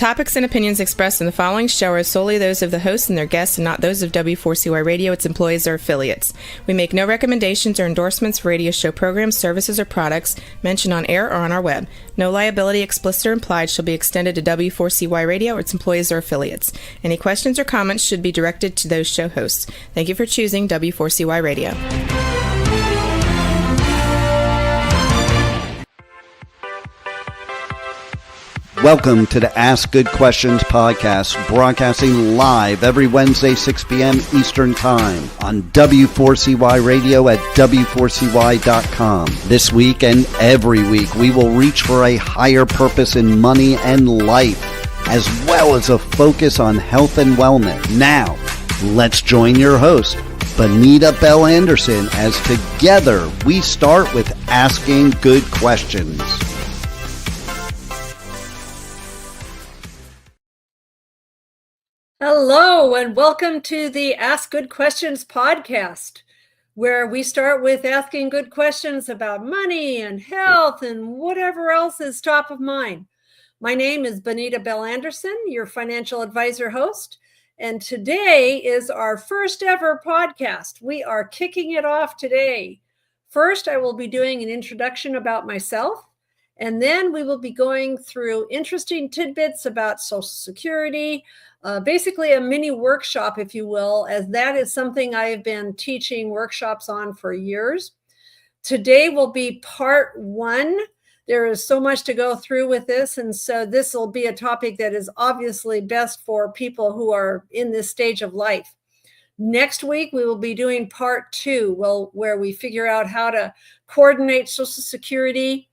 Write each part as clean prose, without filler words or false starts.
topics and opinions expressed in the following show are solely those of the hosts and their guests and not those of W4CY Radio, its employees, or affiliates. We make no recommendations or endorsements for radio show programs, services, or products mentioned on air or on our web. No liability, explicit or implied, shall be extended to W4CY Radio or its employees or affiliates. Any questions or comments should be directed to those show hosts. Thank you for choosing W4CY Radio. Welcome to the Ask Good Questions podcast, broadcasting live every Wednesday, 6 p.m. Eastern Time on W4CY Radio at W4CY.com. This week and every week, we will reach for a higher purpose in money and life, as well as a focus on health and wellness. Now, let's join your host, Bonita Bell-Andersen, as together we start with Asking Good Questions. Hello, and welcome to the Ask Good Questions podcast, where we start with asking good questions about money and health and whatever else is top of mind. My name is Bonita Bell-Andersen, your financial advisor host, and today is our first ever podcast. We are kicking it off today. First, I will be doing an introduction about myself, and then we will be going through interesting tidbits about Social Security, basically a mini workshop, if you will, as that is something I have been teaching workshops on for years. Today will be part one. There is so much to go through with this, and so this will be a topic that is obviously best for people who are in this stage of life. Next week, we will be doing part two, where we figure out how to coordinate Social Security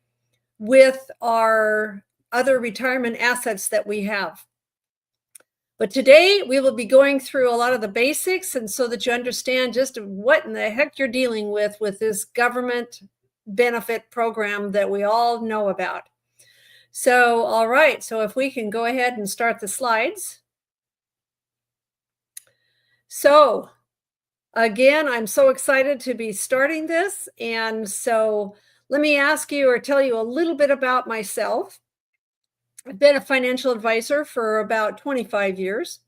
with our other retirement assets that we have. But today we will be going through a lot of the basics, and so that you understand just what in the heck you're dealing with this government benefit program that we all know about. So, all right, so if we can go ahead and start the slides. So, again, I'm so excited to be starting this, and so let me ask you or tell you a little bit about myself. I've been a financial advisor for about 25 years.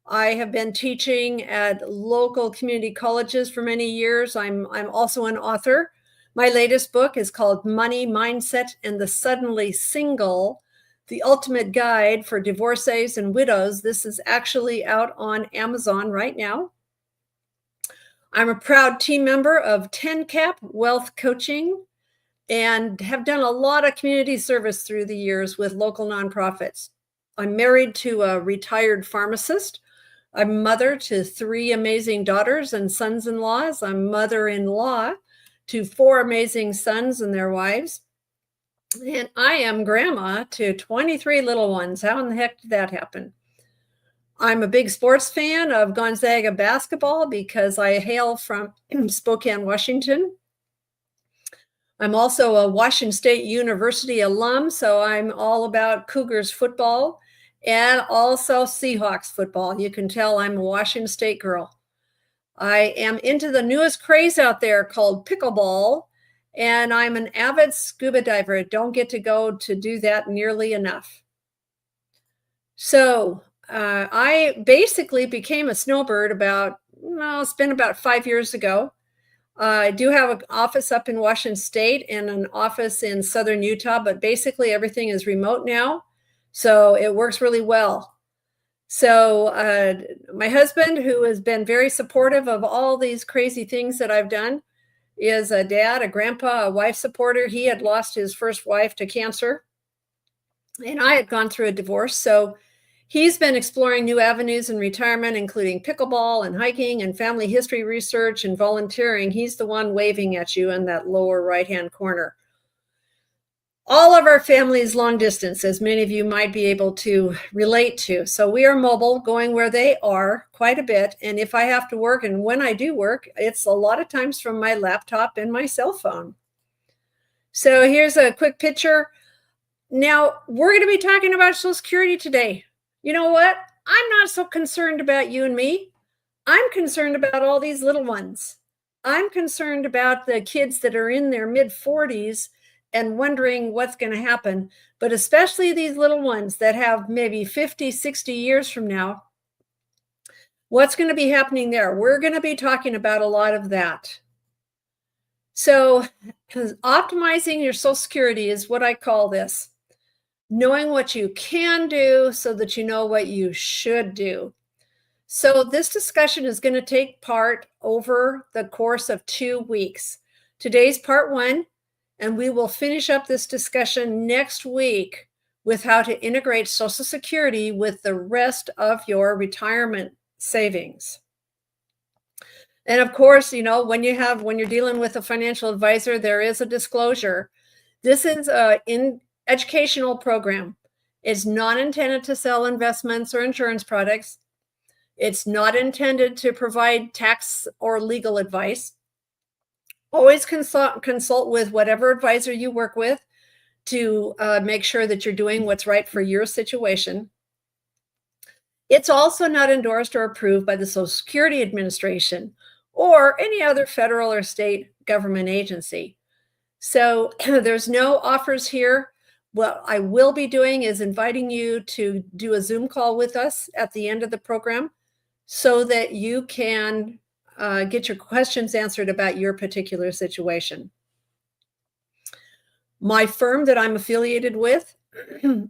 I have been teaching at local community colleges for many years. I'm also an author. My latest book is called Money, Mindset, and the Suddenly Single, The Ultimate Guide for Divorcees and Widows. This is actually out on Amazon right now. I'm a proud team member of 10CAP Wealth Coaching, and have done a lot of community service through the years with local nonprofits. I'm married to a retired pharmacist. I'm mother to 3 amazing daughters and sons-in-laws. I'm mother-in-law to 4 amazing sons and their wives. And I am grandma to 23 little ones. How in the heck did that happen? I'm a big sports fan of Gonzaga basketball because I hail from Spokane, Washington. I'm also a Washington State University alum, so I'm all about Cougars football and also Seahawks football. You can tell I'm a Washington State girl. I am into the newest craze out there called pickleball, and I'm an avid scuba diver. Don't get to go to do that nearly enough. So I basically became a snowbird it's been about 5 years ago. I do have an office up in Washington State and an office in southern Utah, but basically everything is remote now, so it works really well. So my husband, who has been very supportive of all these crazy things that I've done, is a dad, a grandpa, a wife supporter. He had lost his first wife to cancer, and I had gone through a divorce, so he's been exploring new avenues in retirement, including pickleball and hiking and family history research and volunteering. He's the one waving at you in that lower right-hand corner. All of our family is long distance, as many of you might be able to relate to. So we are mobile, going where they are quite a bit. And if I have to work, and when I do work, it's a lot of times from my laptop and my cell phone. So here's a quick picture. Now, we're going to be talking about Social Security today. You know what? I'm not so concerned about you and me. I'm concerned about all these little ones. I'm concerned about the kids that are in their mid-40s and wondering what's going to happen, but especially these little ones that have maybe 50, 60 years from now, what's going to be happening there? We're going to be talking about a lot of that. So optimizing your Social Security is what I call this. Knowing what you can do so that you know what you should do. So this discussion is going to take part over the course of 2 weeks. Today's part 1, and we will finish up this discussion next week with how to integrate Social Security with the rest of your retirement savings. And of course, when you're dealing with a financial advisor, there is a disclosure. This is an educational program. It's not intended to sell investments or insurance products. It's not intended to provide tax or legal advice. Always consult with whatever advisor you work with to make sure that you're doing what's right for your situation. It's also not endorsed or approved by the Social Security Administration or any other federal or state government agency. So there's no offers here. What I will be doing is inviting you to do a Zoom call with us at the end of the program so that you can get your questions answered about your particular situation. My firm that I'm affiliated with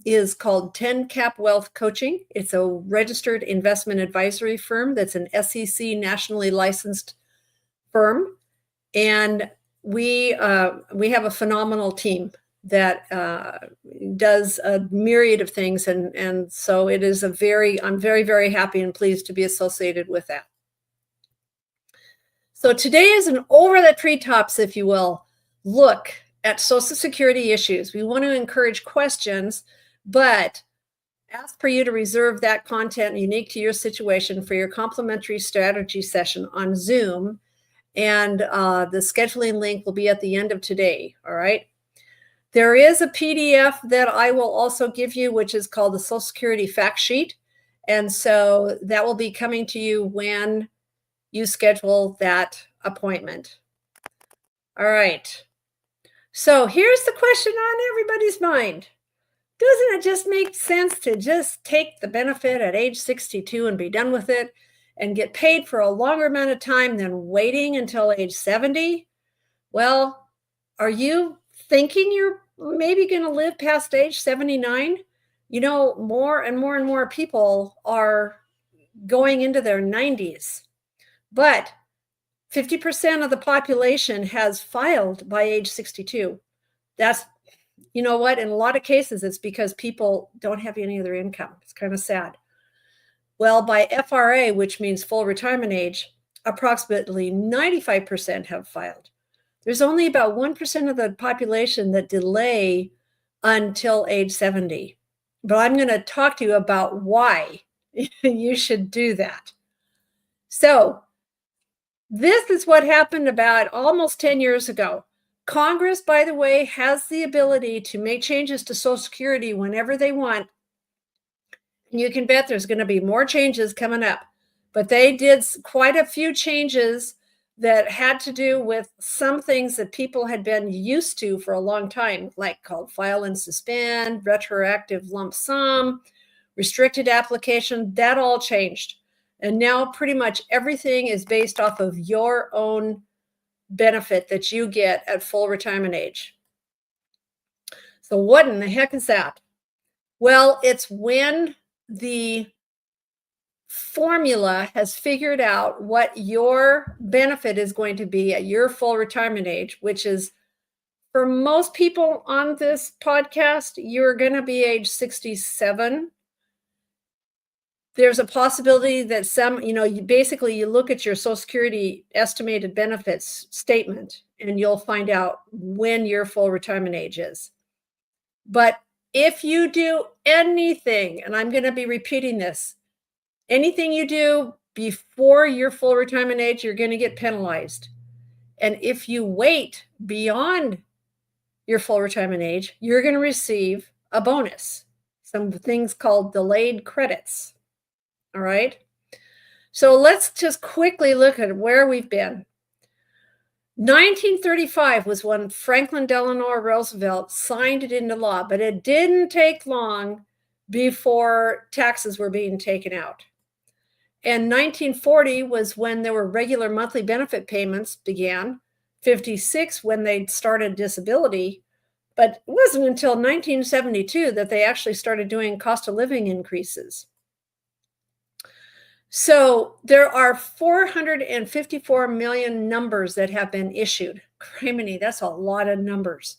is called 10 Cap Wealth Coaching. It's a registered investment advisory firm that's an SEC nationally licensed firm. And we have a phenomenal team that does a myriad of things. And so it is I'm very, very happy and pleased to be associated with that. So today is an over the treetops, if you will, look at Social Security issues. We want to encourage questions, but ask for you to reserve that content unique to your situation for your complimentary strategy session on Zoom. And the scheduling link will be at the end of today, all right? There is a PDF that I will also give you, which is called the Social Security Fact Sheet. And so that will be coming to you when you schedule that appointment. All right. So here's the question on everybody's mind. Doesn't it just make sense to just take the benefit at age 62 and be done with it and get paid for a longer amount of time than waiting until age 70? Well, are you thinking you're maybe going to live past age 79? More and more people are going into their 90s, but 50% of the population has filed by age 62. That's, in a lot of cases, it's because people don't have any other income. It's kind of sad. Well, by FRA, which means full retirement age, approximately 95% have filed. There's only about 1% of the population that delay until age 70. But I'm going to talk to you about why you should do that. So this is what happened about almost 10 years ago. Congress, by the way, has the ability to make changes to Social Security whenever they want. And you can bet there's going to be more changes coming up. But they did quite a few changes that had to do with some things that people had been used to for a long time, like called file and suspend, retroactive lump sum, restricted application. That all changed. And now pretty much everything is based off of your own benefit that you get at full retirement age. So what in the heck is that? Well, it's when the formula has figured out what your benefit is going to be at your full retirement age, which is, for most people on this podcast, you're going to be age 67. There's a possibility that you look at your Social Security estimated benefits statement and you'll find out when your full retirement age is. But if you do anything, and I'm going to be repeating this, anything you do before your full retirement age, you're going to get penalized. And if you wait beyond your full retirement age, you're going to receive a bonus, some things called delayed credits. All right. So let's just quickly look at where we've been. 1935 was when Franklin Delano Roosevelt signed it into law, but it didn't take long before taxes were being taken out. And 1940 was when there were regular monthly benefit payments began. 56 when they started disability, but it wasn't until 1972 that they actually started doing cost of living increases. So there are 454 million numbers that have been issued. Criminy, that's a lot of numbers.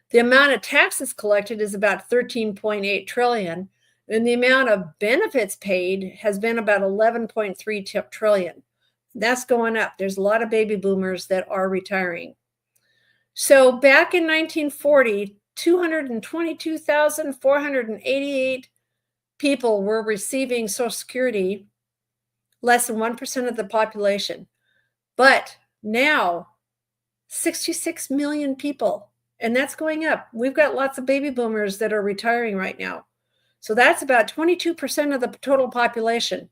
The amount of taxes collected is about 13.8 trillion, and the amount of benefits paid has been about 11.3 trillion. That's going up. There's a lot of baby boomers that are retiring. So back in 1940, 222,488 people were receiving Social Security, less than 1% of the population. But now, 66 million people, and that's going up. We've got lots of baby boomers that are retiring right now. So that's about 22% of the total population.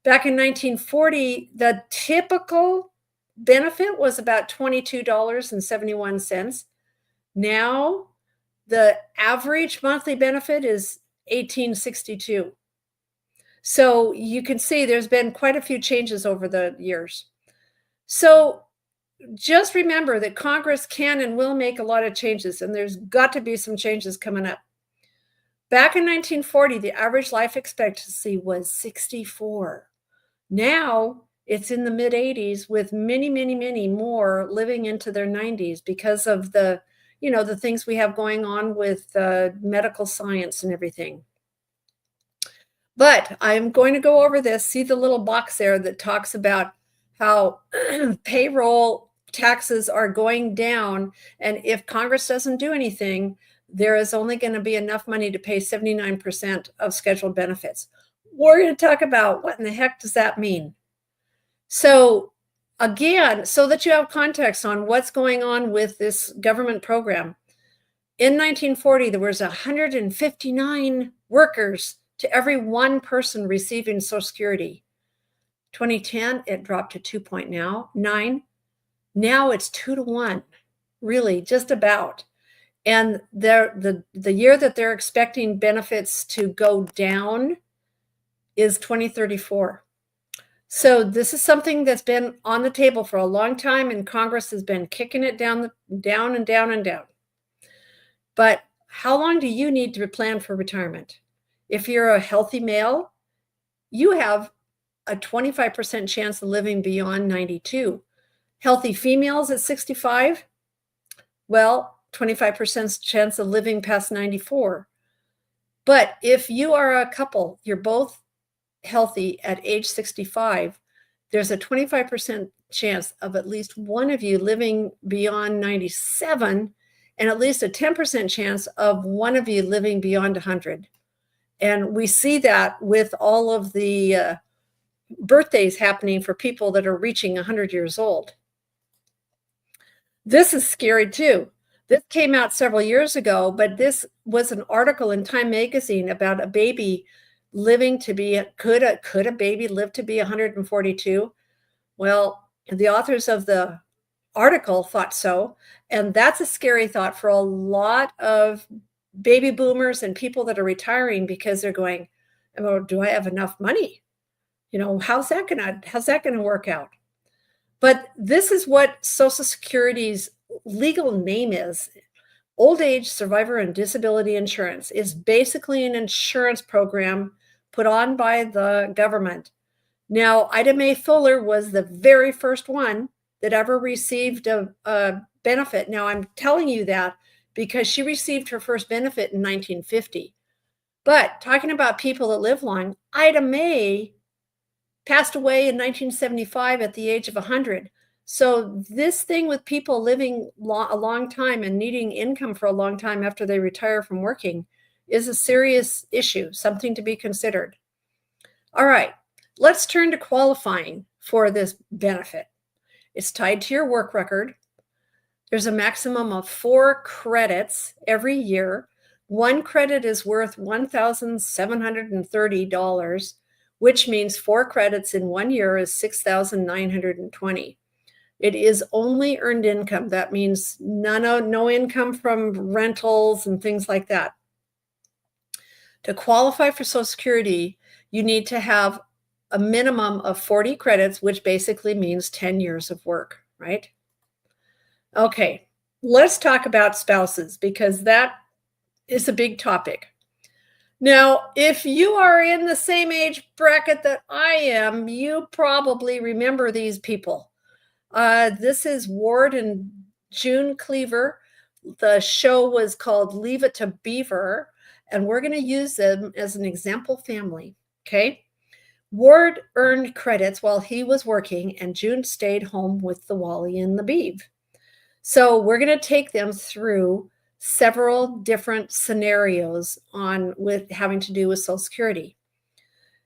Back in 1940, the typical benefit was about $22.71. Now, the average monthly benefit is $18.62. So you can see there's been quite a few changes over the years. So just remember that Congress can and will make a lot of changes, and there's got to be some changes coming up. Back in 1940, the average life expectancy was 64. Now it's in the mid 80s, with many, many, many more living into their 90s because of the things we have going on with medical science and everything. But I'm going to go over this. See the little box there that talks about how payroll taxes are going down. And if Congress doesn't do anything, there is only going to be enough money to pay 79% of scheduled benefits. We're going to talk about what in the heck does that mean? So again, so that you have context on what's going on with this government program. In 1940, there was 159 workers to every one person receiving Social Security. 2010, it dropped to 2.9. Now it's 2 to 1, really, just about. And the year that they're expecting benefits to go down is 2034. So this is something that's been on the table for a long time, and Congress has been kicking it down and down. But how long do you need to plan for retirement? If you're a healthy male, you have a 25% chance of living beyond 92. Healthy females at 65, well, 25% chance of living past 94. But if you are a couple, you're both healthy at age 65, there's a 25% chance of at least one of you living beyond 97, and at least a 10% chance of one of you living beyond 100. And we see that with all of the birthdays happening for people that are reaching 100 years old. This is scary too. This came out several years ago, but this was an article in Time magazine about a baby living to be, could a baby live to be 142? Well, the authors of the article thought so, and that's a scary thought for a lot of baby boomers and people that are retiring, because they're going, oh, do I have enough money? How's that gonna work out? But this is what Social Security's legal name is. Old Age Survivor and Disability Insurance is basically an insurance program put on by the government. Now, Ida Mae Fuller was the very first one that ever received a benefit. Now, I'm telling you that because she received her first benefit in 1950. But talking about people that live long, Ida Mae passed away in 1975 at the age of 100. So this thing with people living a long time and needing income for a long time after they retire from working is a serious issue, something to be considered. All right, let's turn to qualifying for this benefit. It's tied to your work record. There's a maximum of 4 credits every year. 1 credit is worth $1,730, which means 4 credits in 1 year is $6,920. It is only earned income. That means no income from rentals and things like that. To qualify for Social Security, you need to have a minimum of 40 credits, which basically means 10 years of work, right? Okay, let's talk about spouses because that is a big topic. Now, if you are in the same age bracket that I am, you probably remember these people. This is Ward and June Cleaver. The show was called Leave It to Beaver, and we're going to use them as an example family, okay? Ward earned credits while he was working, and June stayed home with the Wally and the Beav. So we're going to take them through several different scenarios with having to do with Social Security.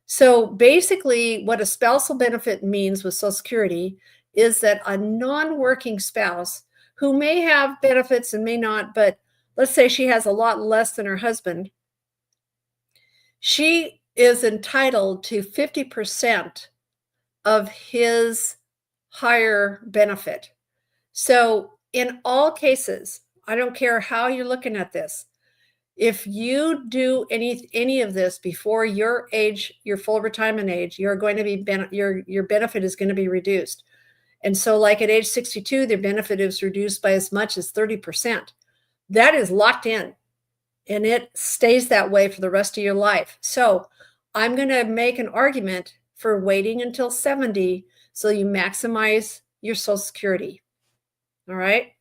So basically, what a spousal benefit means with Social Security is that a non-working spouse who may have benefits and may not, but let's say she has a lot less than her husband, she is entitled to 50% of his higher benefit. So in all cases, I don't care how you're looking at this, if you do any of this before your age, your full retirement age, you're going to be your benefit is going to be reduced. And so like at age 62, their benefit is reduced by as much as 30%. That is locked in and it stays that way for the rest of your life. So I'm going to make an argument for waiting until 70 so you maximize your Social Security. All right.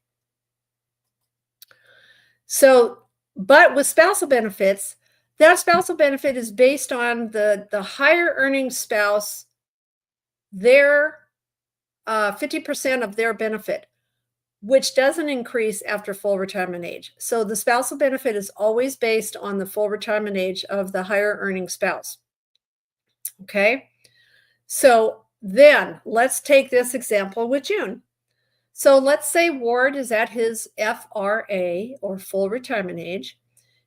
So, but with spousal benefits, that spousal benefit is based on the higher earning spouse, their 50% of their benefit, which doesn't increase after full retirement age. So the spousal benefit is always based on the full retirement age of the higher earning spouse. Okay. So then let's take this example with June. So let's say Ward is at his FRA or full retirement age.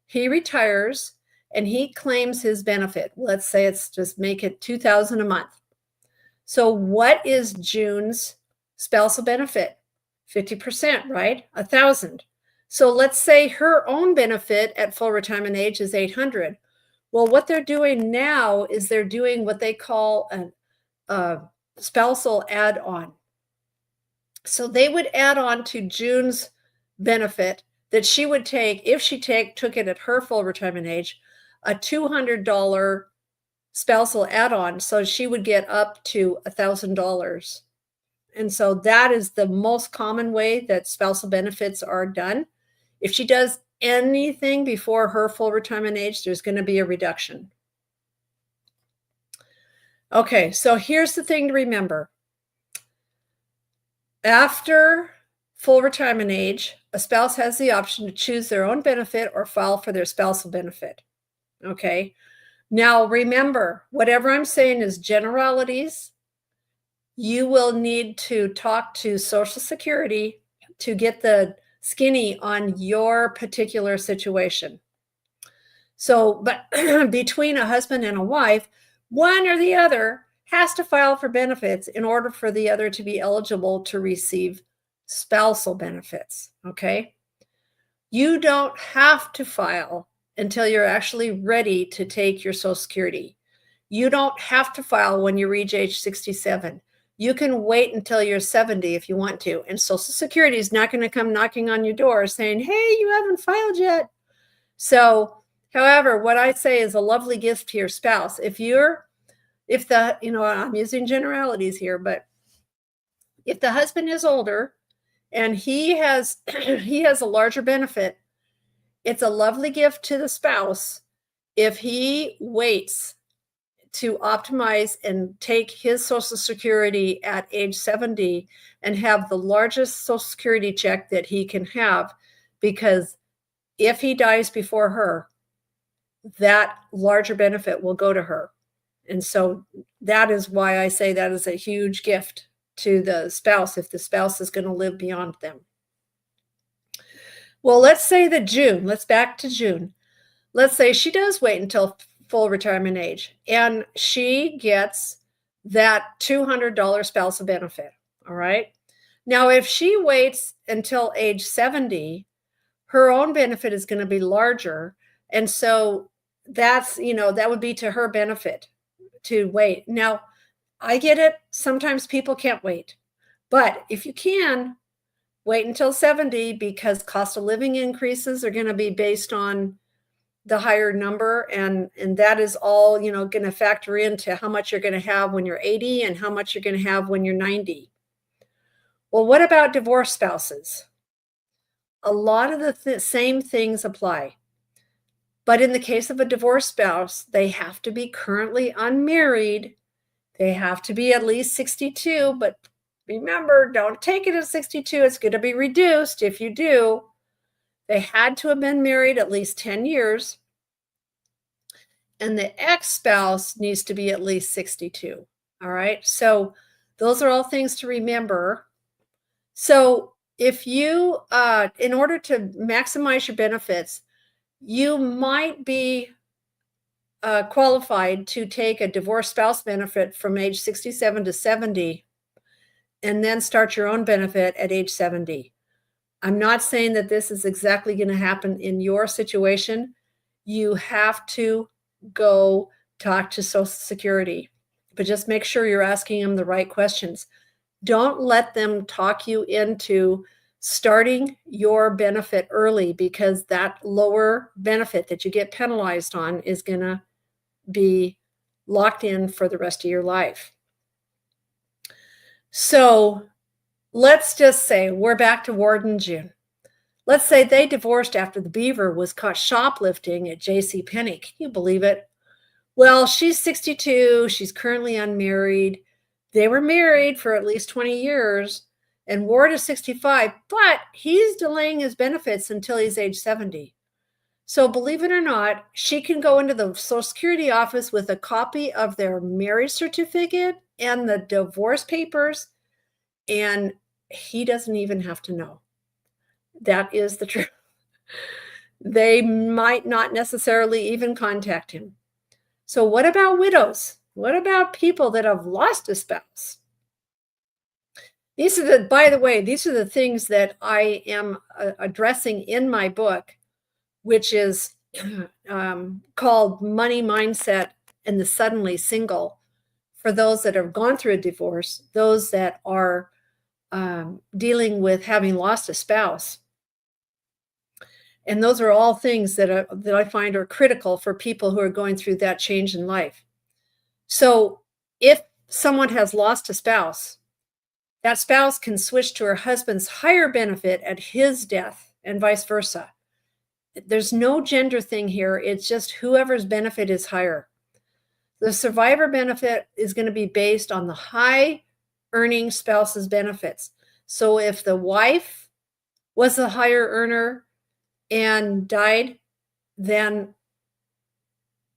He retires and he claims his benefit. Let's say it's just make it $2,000 a month. So what is June's spousal benefit? 50%, right? $1,000. So let's say her own benefit at full retirement age is $800. Well, what they're doing now is they're doing what they call a spousal add-on. So they would add on to June's benefit that she would take, if she took it at her full retirement age, a $200 spousal add-on. So she would get up to $1,000. And so that is the most common way that spousal benefits are done. If she does anything before her full retirement age, there's going to be a reduction. Okay, so here's the thing to remember. After full retirement age, a spouse has the option to choose their own benefit or file for their spousal benefit. Okay. Now remember, whatever I'm saying is generalities. You will need to talk to Social Security to get the skinny on your particular situation. So, but between a husband and a wife, one or the other has to file for benefits in order for the other to be eligible to receive spousal benefits, okay? You don't have to file until you're actually ready to take your Social Security. You don't have to file when you reach age 67. You can wait until you're 70 if you want to, and Social Security is not going to come knocking on your door saying, hey, you haven't filed yet. So, however, what I say is a lovely gift to your spouse. I'm using generalities here, but if the husband is older and he has a larger benefit, it's a lovely gift to the spouse if he waits to optimize and take his Social Security at age 70 and have the largest Social Security check that he can have, because if he dies before her, that larger benefit will go to her. And so that is why I say that is a huge gift to the spouse if the spouse is going to live beyond them. Well, let's say that let's back to June. Let's say she does wait until full retirement age and she gets that $200 spousal benefit. All right. Now, if she waits until age 70, her own benefit is going to be larger. And so that's, that would be to her benefit to wait. Now, I get it. Sometimes people can't wait. But if you can, wait until 70, because cost of living increases are going to be based on the higher number. And that is all, going to factor into how much you're going to have when you're 80 and how much you're going to have when you're 90. Well, what about divorced spouses? A lot of the same things apply. But in the case of a divorced spouse, they have to be currently unmarried. They have to be at least 62. But remember, don't take it at 62. It's going to be reduced if you do. They had to have been married at least 10 years. And the ex-spouse needs to be at least 62. All right. So those are all things to remember. So if you, in order to maximize your benefits, you might be qualified to take a divorced spouse benefit from age 67 to 70 and then start your own benefit at age 70. I'm not saying that this is exactly going to happen in your situation. You have to go talk to Social Security, but just make sure you're asking them the right questions. Don't let them talk you into starting your benefit early, because that lower benefit that you get penalized on is going to be locked in for the rest of your life. So let's just say we're back to Ward and June. Let's say they divorced after the beaver was caught shoplifting at JCPenney. Can you believe it? Well, she's 62. She's currently unmarried. They were married for at least 20 years. And Ward is 65, but he's delaying his benefits until he's age 70. So believe it or not, she can go into the Social Security office with a copy of their marriage certificate and the divorce papers, and he doesn't even have to know. That is the truth. They might not necessarily even contact him. So what about widows? What about people that have lost a spouse? By the way, these are the things that I am addressing in my book, which is called Money Mindset and the Suddenly Single, for those that have gone through a divorce, those that are dealing with having lost a spouse. And those are all things that I find are critical for people who are going through that change in life. So if someone has lost a spouse, that spouse can switch to her husband's higher benefit at his death and vice versa. There's no gender thing here. It's just whoever's benefit is higher. The survivor benefit is going to be based on the high earning spouse's benefits. So if the wife was a higher earner and died, then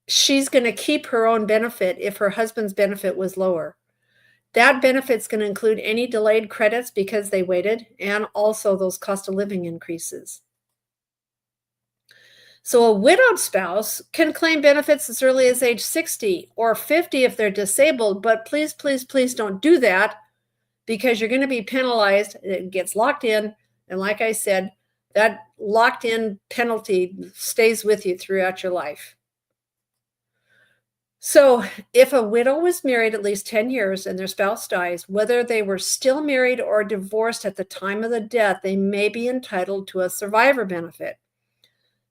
she's going to keep her own benefit if her husband's benefit was lower. That benefit's going to include any delayed credits because they waited, and also those cost of living increases. So a widowed spouse can claim benefits as early as age 60 or 50 if they're disabled, but please, please, please don't do that, because you're going to be penalized. It gets locked in, and like I said, that locked in penalty stays with you throughout your life. So if a widow was married at least 10 years and their spouse dies, whether they were still married or divorced at the time of the death, they may be entitled to a survivor benefit.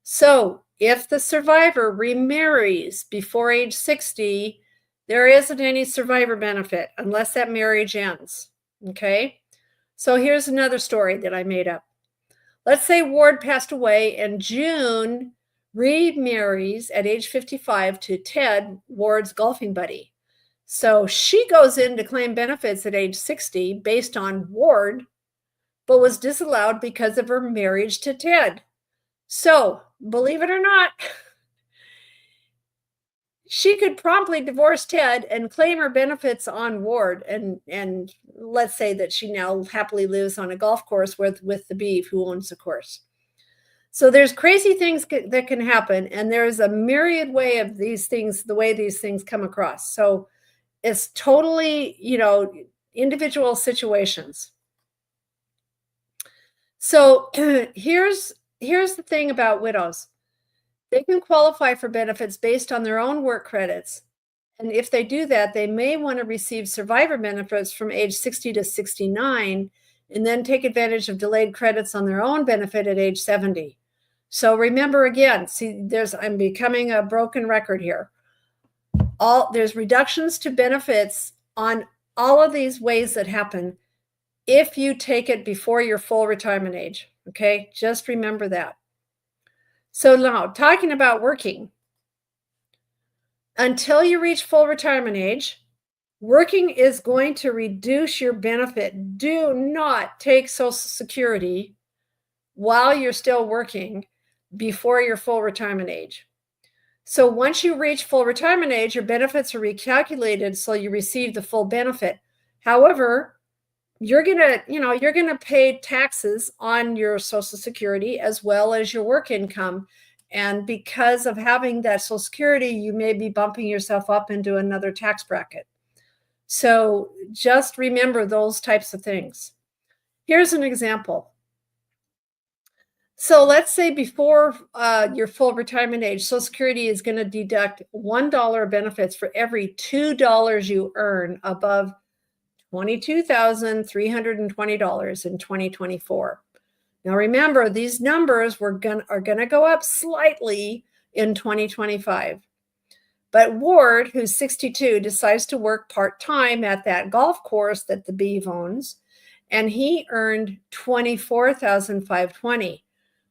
So if the survivor remarries before age 60, there isn't any survivor benefit unless that marriage ends. Okay? So here's another story that I made up. Let's say Ward passed away and June remarries at age 55 to Ted, Ward's golfing buddy. So she goes in to claim benefits at age 60 based on Ward, but was disallowed because of her marriage to Ted. So, believe it or not, she could promptly divorce Ted and claim her benefits on Ward. And let's say that she now happily lives on a golf course with the beef who owns the course. So there's crazy things that can happen, and there's a myriad way of these things, the way these things come across. So it's totally, individual situations. So here's the thing about widows. They can qualify for benefits based on their own work credits. And if they do that, they may want to receive survivor benefits from age 60 to 69 and then take advantage of delayed credits on their own benefit at age 70. So remember again, see, I'm becoming a broken record here. There's reductions to benefits on all of these ways that happen if you take it before your full retirement age. Okay, just remember that. So now, talking about working, until you reach full retirement age, working is going to reduce your benefit. Do not take Social Security while you're still working before your full retirement age. So once you reach full retirement age, your benefits are recalculated so you receive the full benefit. However, you're gonna pay taxes on your Social Security as well as your work income. And because of having that Social Security, you may be bumping yourself up into another tax bracket. So just remember those types of things. Here's an example. So let's say before your full retirement age, Social Security is going to deduct $1 benefits for every $2 you earn above $22,320 in 2024. Now remember, these numbers are going to go up slightly in 2025. But Ward, who's 62, decides to work part-time at that golf course that the Beeve owns, and he earned $24,520.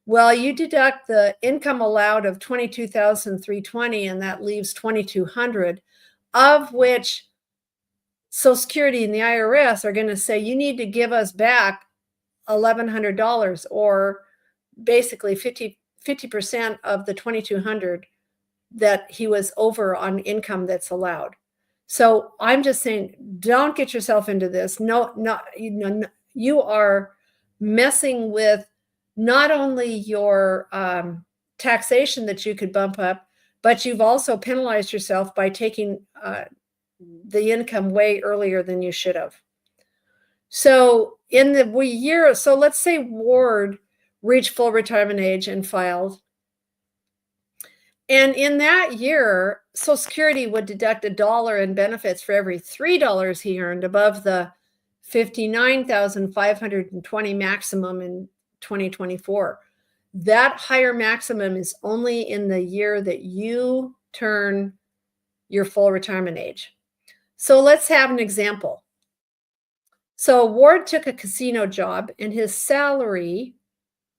Well, you deduct the income allowed of $22,320, and that leaves $2,200, of which Social Security and the IRS are going to say you need to give us back $1,100, or basically 50% of the $2,200 that he was over on income that's allowed. So I'm just saying, don't get yourself into this. You are messing with not only your taxation that you could bump up, but you've also penalized yourself by taking the income way earlier than you should have. So in the year, so let's say Ward reached full retirement age and filed. And in that year, Social Security would deduct $1 in benefits for every $3 he earned above the $59,520 maximum in 2024. That higher maximum is only in the year that you turn your full retirement age. So let's have an example. So Ward took a casino job and his salary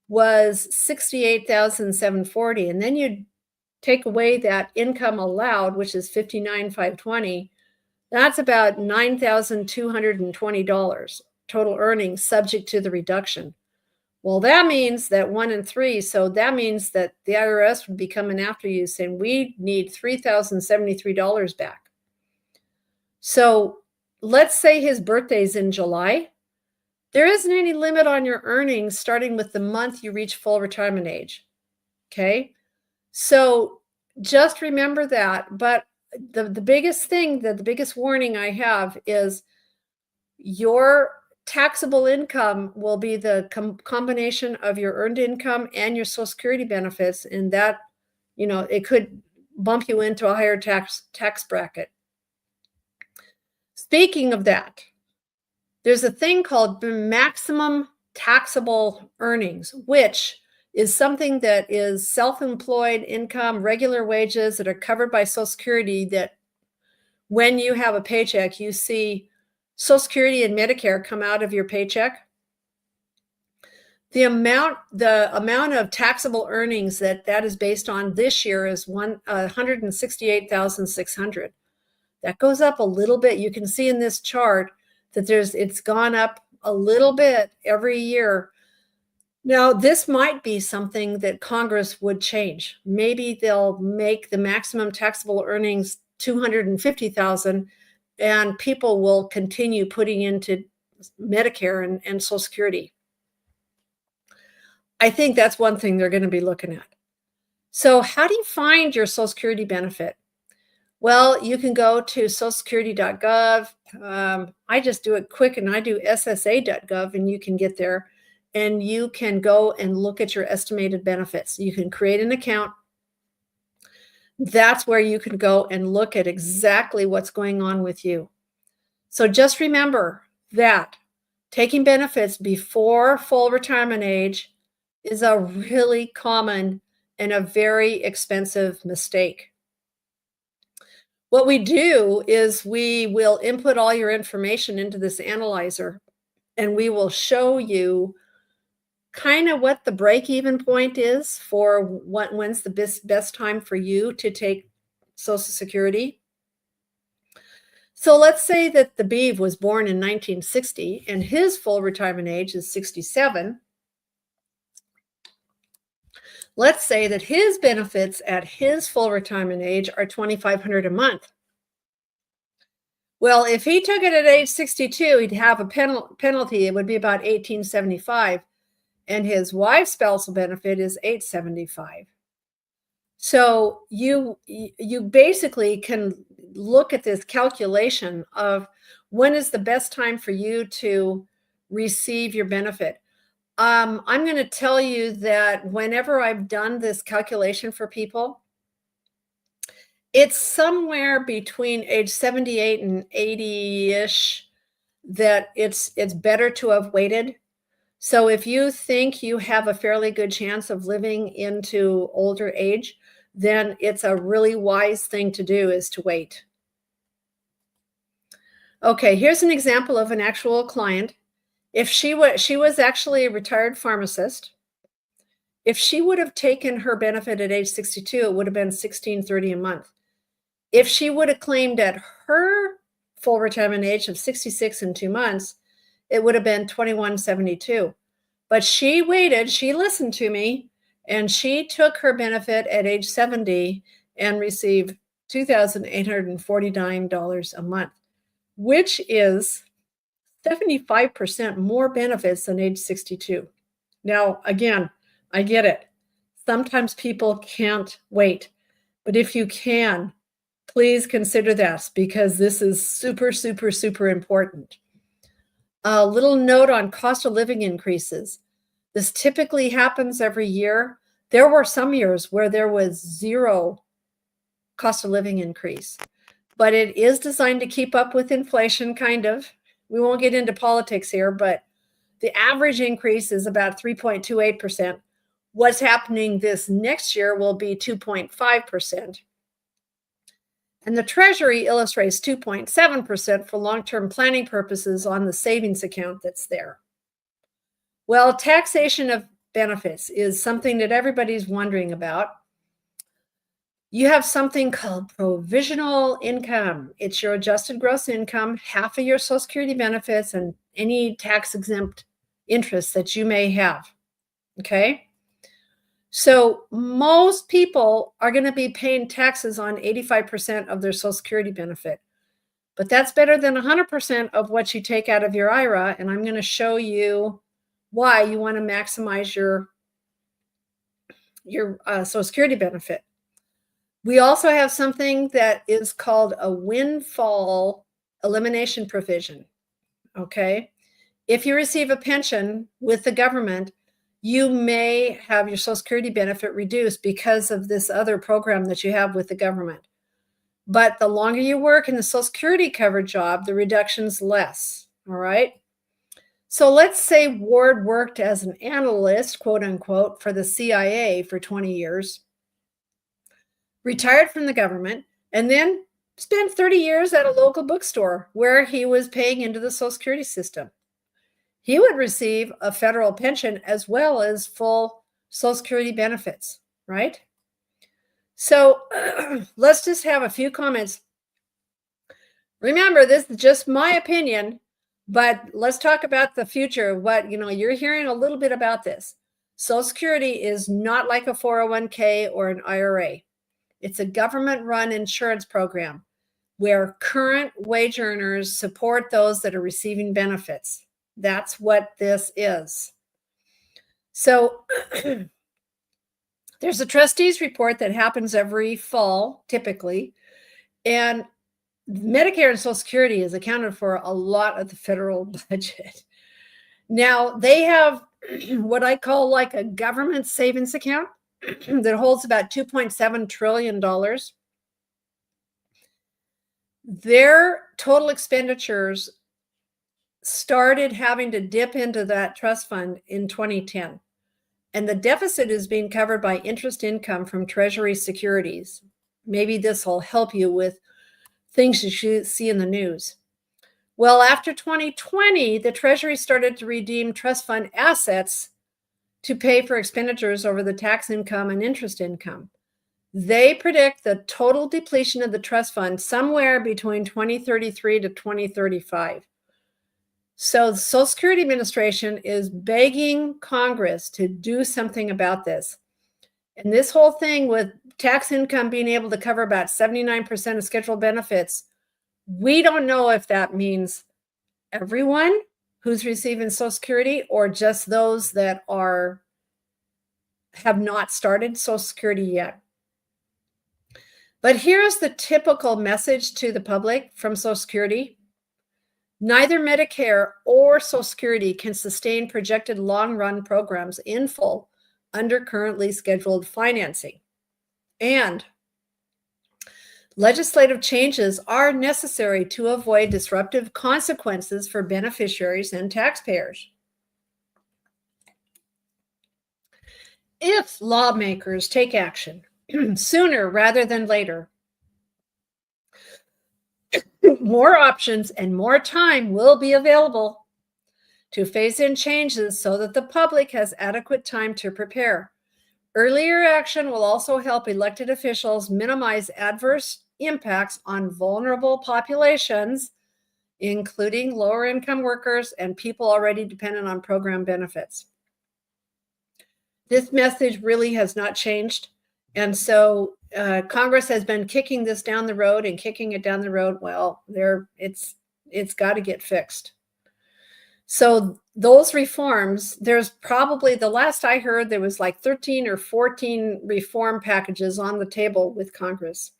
was $68,740, and then you take away that income allowed, which is $59,520. That's about $9,220 total earnings subject to the reduction. Well, that means that 1 in 3. So that means that the IRS would be coming after you saying, we need $3,073 back. So let's say his birthday's in July. There isn't any limit on your earnings starting with the month you reach full retirement age. Okay. So just remember that. But the biggest thing, the biggest warning I have is your taxable income will be the combination of your earned income and your Social Security benefits. And that, it could bump you into a higher tax bracket. Speaking of that, there's a thing called maximum taxable earnings, which is something that is self-employed income, regular wages that are covered by Social Security, that when you have a paycheck, you see Social Security and Medicare come out of your paycheck. The amount of taxable earnings that is based on this year is $168,600. That goes up a little bit. You can see in this chart that it's gone up a little bit every year. Now, this might be something that Congress would change. Maybe they'll make the maximum taxable earnings $250,000, and people will continue putting into Medicare and Social Security. I think that's one thing they're going to be looking at. So how do you find your Social Security benefit? Well, you can go to socialsecurity.gov. I just do it quick, and I do ssa.gov, and you can get there. and you can go and look at your estimated benefits. You can create an account. That's where you can go and look at exactly what's going on with you. So just remember that taking benefits before full retirement age is a really common and a very expensive mistake. What we do is we will input all your information into this analyzer, and we will show you kind of what the break-even point is for when's the best time for you to take Social Security. So let's say that the Beav was born in 1960 and his full retirement age is 67. Let's say that his benefits at his full retirement age are $2,500 a month. Well, if he took it at age 62, he'd have a penalty. It would be about $1,875, and his wife's spousal benefit is $875. So you basically can look at this calculation of when is the best time for you to receive your benefit. I'm going to tell you that whenever I've done this calculation for people, it's somewhere between age 78 and 80-ish that it's better to have waited. So if you think you have a fairly good chance of living into older age, then it's a really wise thing to do is to wait. Okay, here's an example of an actual client. If she was actually a retired pharmacist, if she would have taken her benefit at age 62, it would have been $1,630 a month. If she would have claimed at her full retirement age of 66 and 2 months, it would have been $2,172. But she waited, she listened to me, and she took her benefit at age 70 and received $2,849 a month, which is 75% more benefits than age 62. Now, again, I get it. Sometimes people can't wait, but if you can, please consider this because this is super, super, super important. A little note on cost of living increases. This typically happens every year. There were some years where there was zero cost of living increase, but it is designed to keep up with inflation, kind of. We won't get into politics here, but the average increase is about 3.28%. What's happening this next year will be 2.5%. And the Treasury illustrates 2.7% for long-term planning purposes on the savings account that's there. Well, taxation of benefits is something that everybody's wondering about. You have something called provisional income. It's your adjusted gross income, half of your Social Security benefits, and any tax-exempt interest that you may have, okay? So most people are going to be paying taxes on 85% of their Social Security benefit, but that's better than 100% of what you take out of your IRA, and I'm going to show you why you want to maximize your Social Security benefit. We also have something that is called a windfall elimination provision, okay? If you receive a pension with the government, you may have your Social Security benefit reduced because of this other program that you have with the government. But the longer you work in the Social Security covered job, the reduction's less, all right? So let's say Ward worked as an analyst, quote unquote, for the CIA for 20 years, retired from the government, and then spent 30 years at a local bookstore where he was paying into the Social Security system. He would receive a federal pension as well as full Social Security benefits, right? So let's just have a few comments. Remember, this is just my opinion, but let's talk about the future. You're hearing a little bit about this. Social Security is not like a 401k or an IRA. It's a government-run insurance program where current wage earners support those that are receiving benefits. That's what this is. So there's a trustees report that happens every fall, typically, and Medicare and Social Security is accounted for a lot of the federal budget. Now, they have what I call like a government savings account that holds about $2.7 trillion. Their total expenditures started having to dip into that trust fund in 2010. And the deficit is being covered by interest income from Treasury securities. Maybe this will help you with things you should see in the news. Well, after 2020, the Treasury started to redeem trust fund assets to pay for expenditures over the tax income and interest income. They predict the total depletion of the trust fund somewhere between 2033 to 2035. So the Social Security Administration is begging Congress to do something about this. And this whole thing with tax income being able to cover about 79% of scheduled benefits, we don't know if that means everyone who's receiving Social Security or just those that have not started Social Security yet. But here's the typical message to the public from Social Security. Neither Medicare or Social Security can sustain projected long-run programs in full under currently scheduled financing. And legislative changes are necessary to avoid disruptive consequences for beneficiaries and taxpayers. If lawmakers take action sooner rather than later, more options and more time will be available to phase in changes so that the public has adequate time to prepare. Earlier action will also help elected officials minimize adverse impacts on vulnerable populations, including lower income workers and people already dependent on program benefits. This message really has not changed. And so Congress has been kicking this down the road and kicking it down the road. Well, it's got to get fixed. So those reforms, there's probably, the last I heard, there was like 13 or 14 reform packages on the table with Congress.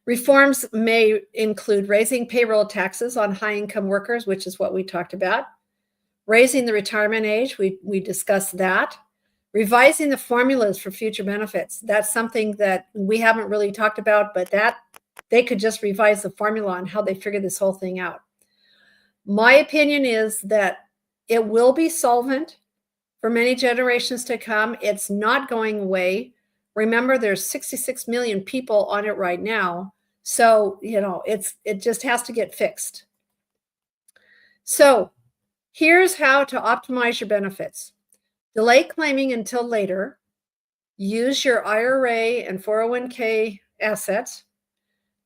Reforms may include raising payroll taxes on high-income workers, which is what we talked about, raising the retirement age, we discussed that, revising the formulas for future benefits. That's something that we haven't really talked about, but that they could just revise the formula on how they figure this whole thing out. My opinion is that it will be solvent for many generations to come. It's not going away. Remember, there's 66 million people on it right now. So, it just has to get fixed. So here's how to optimize your benefits. Delay claiming until later. Use your IRA and 401k assets.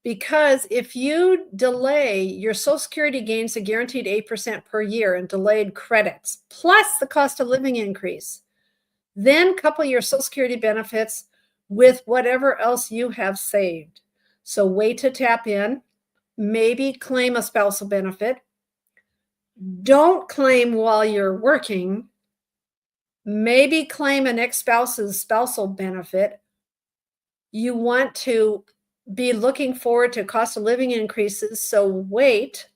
Because if you delay, your Social Security gains a guaranteed 8% per year in delayed credits, plus the cost of living increase. Then couple your Social Security benefits with whatever else you have saved. So wait to tap in, maybe claim a spousal benefit. Don't claim while you're working. Maybe claim an ex-spouse's spousal benefit. You want to be looking forward to cost of living increases, so wait.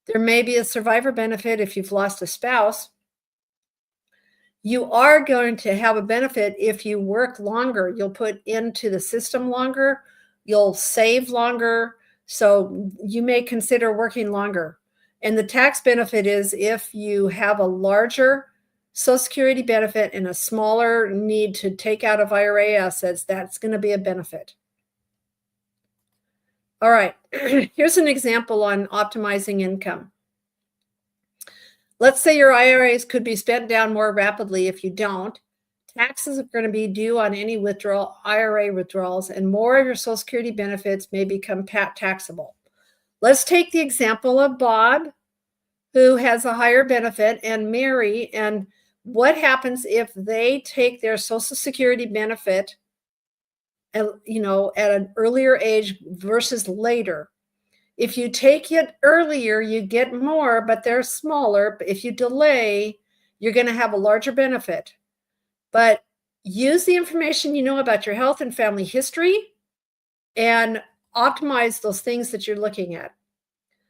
There may be a survivor benefit if you've lost a spouse. You are going to have a benefit if you work longer. You'll put into the system longer. You'll save longer. So you may consider working longer. And the tax benefit is if you have a larger Social Security benefit and a smaller need to take out of IRA assets, that's going to be a benefit. All right, here's an example on optimizing income. Let's say your IRAs could be spent down more rapidly if you don't. Taxes are going to be due on any IRA withdrawals, and more of your Social Security benefits may become taxable. Let's take the example of Bob, who has a higher benefit, and Mary, and what happens if they take their Social Security benefit at an earlier age versus later. If you take it earlier, you get more, but they're smaller. But if you delay, you're going to have a larger benefit. But use the information you know about your health and family history and optimize those things that you're looking at.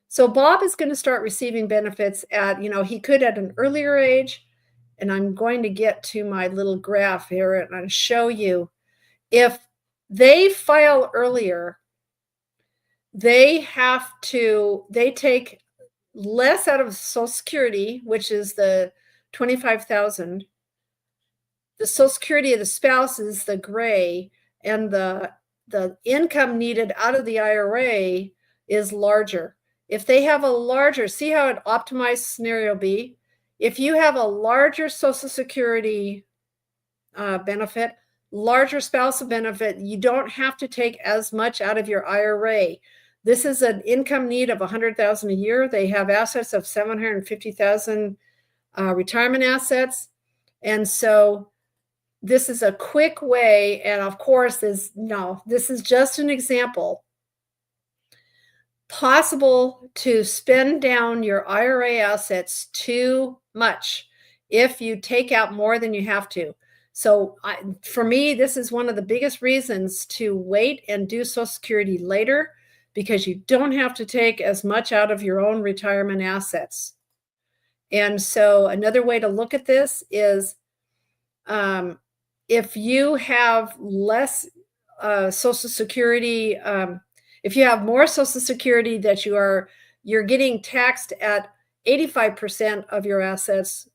So Bob is going to start receiving benefits at, he could at an earlier age. And I'm going to get to my little graph here and I'll show you. If they file earlier, they take less out of Social Security, which is the $25,000. The Social Security of the spouse is the gray, and the income needed out of the IRA is larger. If they have a larger, see how an optimized scenario be? If you have a larger Social Security benefit, larger spousal benefit, you don't have to take as much out of your IRA. This is an income need of $100,000 a year. They have assets of $750,000 retirement assets, and so this is a quick way. And of course, this is just an example. Possible to spend down your IRA assets too much if you take out more than you have to. So for me, this is one of the biggest reasons to wait and do Social Security later, because you don't have to take as much out of your own retirement assets. And so another way to look at this is if you have less Social Security, if you have more Social Security that you're getting taxed at 85% of your assets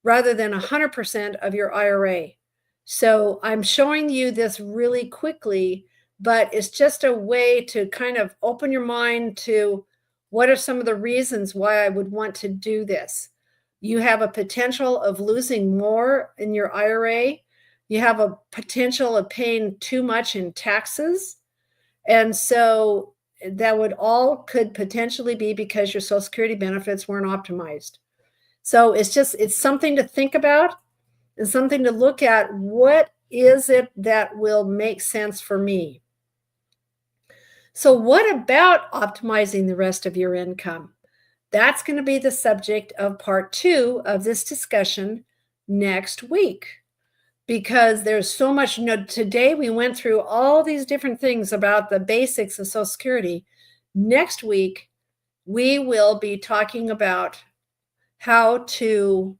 rather than 100% of your IRA. So I'm showing you this really quickly, but it's just a way to kind of open your mind to what are some of the reasons why I would want to do this. You have a potential of losing more in your IRA. You have a potential of paying too much in taxes. And so that could potentially be because your Social Security benefits weren't optimized. So it's something to think about and something to look at. What is it that will make sense for me? So what about optimizing the rest of your income? That's going to be the subject of part 2 of this discussion next week, because there's so much. Today we went through all these different things about the basics of Social Security. Next week, we will be talking about what to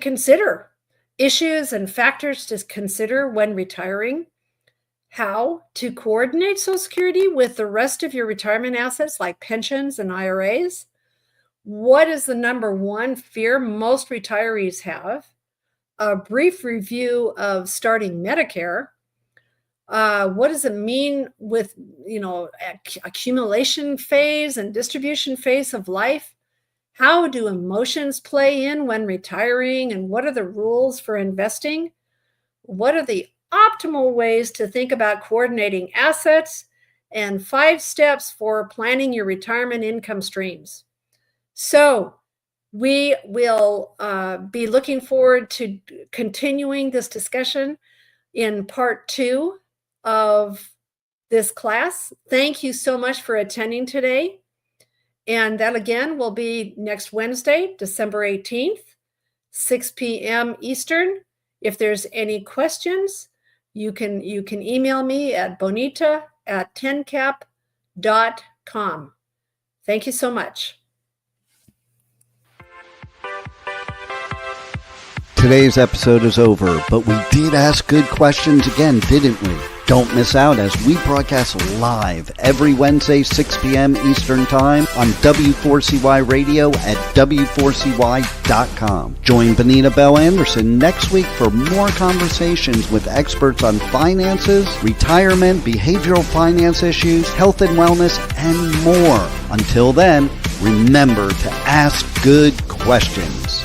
consider, issues and factors to consider when retiring, how to coordinate Social Security with the rest of your retirement assets like pensions and IRAs. What is the number one fear most retirees have? A brief review of starting Medicare. What does it mean with, accumulation phase and distribution phase of life? How do emotions play in when retiring? And what are the rules for investing? What are the optimal ways to think about coordinating assets? And 5 steps for planning your retirement income streams. So we will be looking forward to continuing this discussion in part 2 of this class. Thank you so much for attending today. And that again will be next Wednesday, December 18th, 6 p.m. Eastern. If there's any questions, you can email me at bonita@10cap.com. Thank you so much. Today's episode is over, but we did ask good questions again, didn't we? Don't miss out as we broadcast live every Wednesday, 6 p.m. Eastern Time on W4CY Radio at W4CY.com. Join Bonita Bell-Andersen next week for more conversations with experts on finances, retirement, behavioral finance issues, health and wellness, and more. Until then, remember to ask good questions.